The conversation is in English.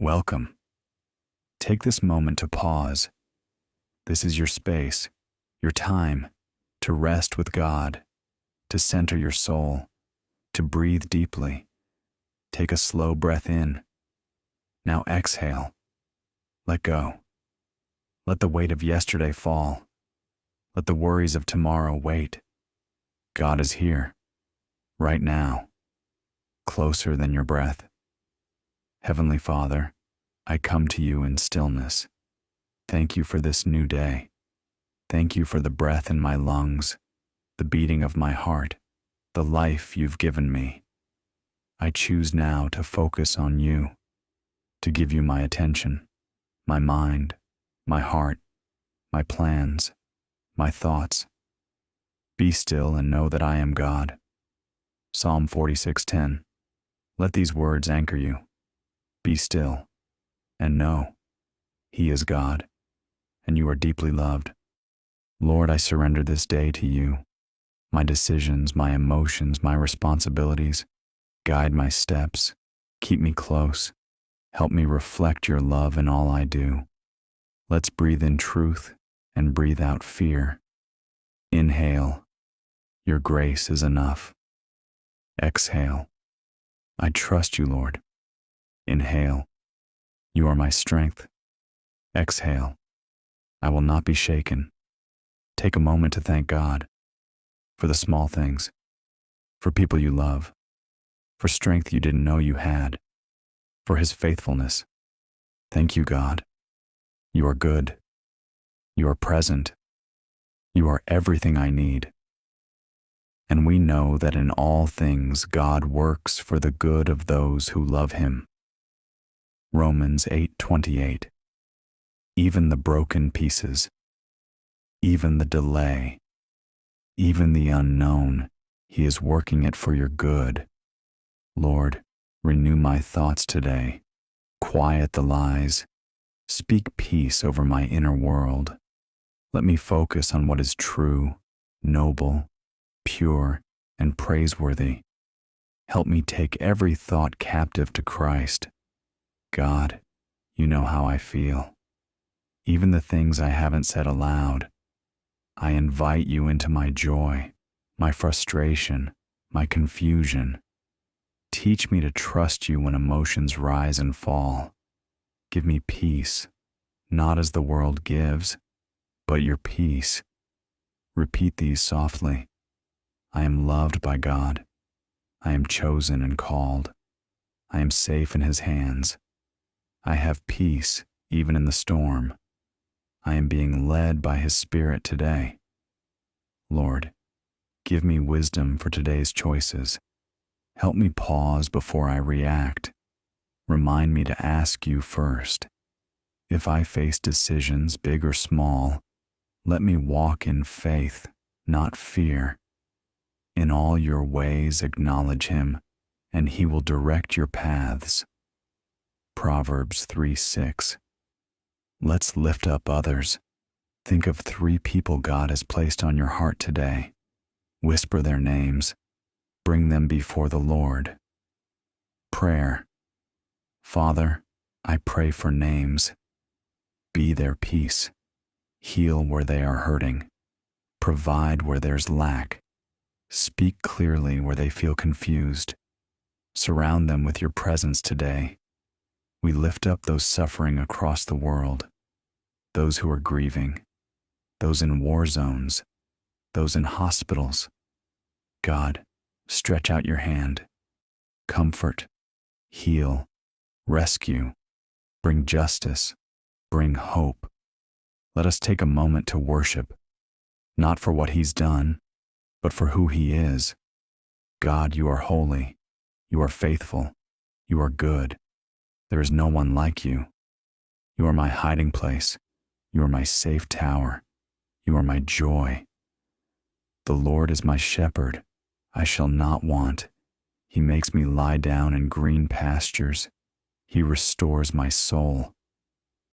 Welcome. Take this moment to pause. This is your space, your time, to rest with God, to center your soul, to breathe deeply. Take a slow breath in. Now exhale. Let go. Let the weight of yesterday fall. Let the worries of tomorrow wait. God is here, right now, closer than your breath. Heavenly Father, I come to you in stillness. Thank you for this new day. Thank you for the breath in my lungs, the beating of my heart, the life you've given me. I choose now to focus on you, to give you my attention, my mind, my heart, my plans, my thoughts. Be still and know that I am God. Psalm 46:10. Let these words anchor you. Be still and know He is God, and you are deeply loved. Lord, I surrender this day to you. My decisions, my emotions, my responsibilities. Guide my steps. Keep me close. Help me reflect your love in all I do. Let's breathe in truth and breathe out fear. Inhale. Your grace is enough. Exhale. I trust you, Lord. Inhale. You are my strength. Exhale. I will not be shaken. Take a moment to thank God for the small things, for people you love, for strength you didn't know you had, for His faithfulness. Thank you, God. You are good. You are present. You are everything I need. And we know that in all things God works for the good of those who love Him. Romans 8:28. Even the broken pieces, even the delay, even the unknown, He is working it for your good. Lord, renew my thoughts today. Quiet the lies. Speak peace over my inner world. Let me focus on what is true, noble, pure, and praiseworthy. Help me take every thought captive to Christ. God, you know how I feel. Even the things I haven't said aloud. I invite you into my joy, my frustration, my confusion. Teach me to trust you when emotions rise and fall. Give me peace, not as the world gives, but your peace. Repeat these softly. I am loved by God. I am chosen and called. I am safe in His hands. I have peace even in the storm. I am being led by His Spirit today. Lord, give me wisdom for today's choices. Help me pause before I react. Remind me to ask you first. If I face decisions, big or small, let me walk in faith, not fear. In all your ways acknowledge Him, and He will direct your paths. Proverbs 3:6. Let's lift up others. Think of 3 people God has placed on your heart today. Whisper their names. Bring them before the Lord. Prayer. Father, I pray for names. Be their peace. Heal where they are hurting. Provide where there's lack. Speak clearly where they feel confused. Surround them with your presence today. We lift up those suffering across the world, those who are grieving, those in war zones, those in hospitals. God, stretch out your hand. Comfort, heal, rescue, bring justice, bring hope. Let us take a moment to worship, not for what He's done, but for who He is. God, you are holy, you are faithful, you are good. There is no one like you. You are my hiding place. You are my safe tower. You are my joy. The Lord is my shepherd. I shall not want. He makes me lie down in green pastures. He restores my soul.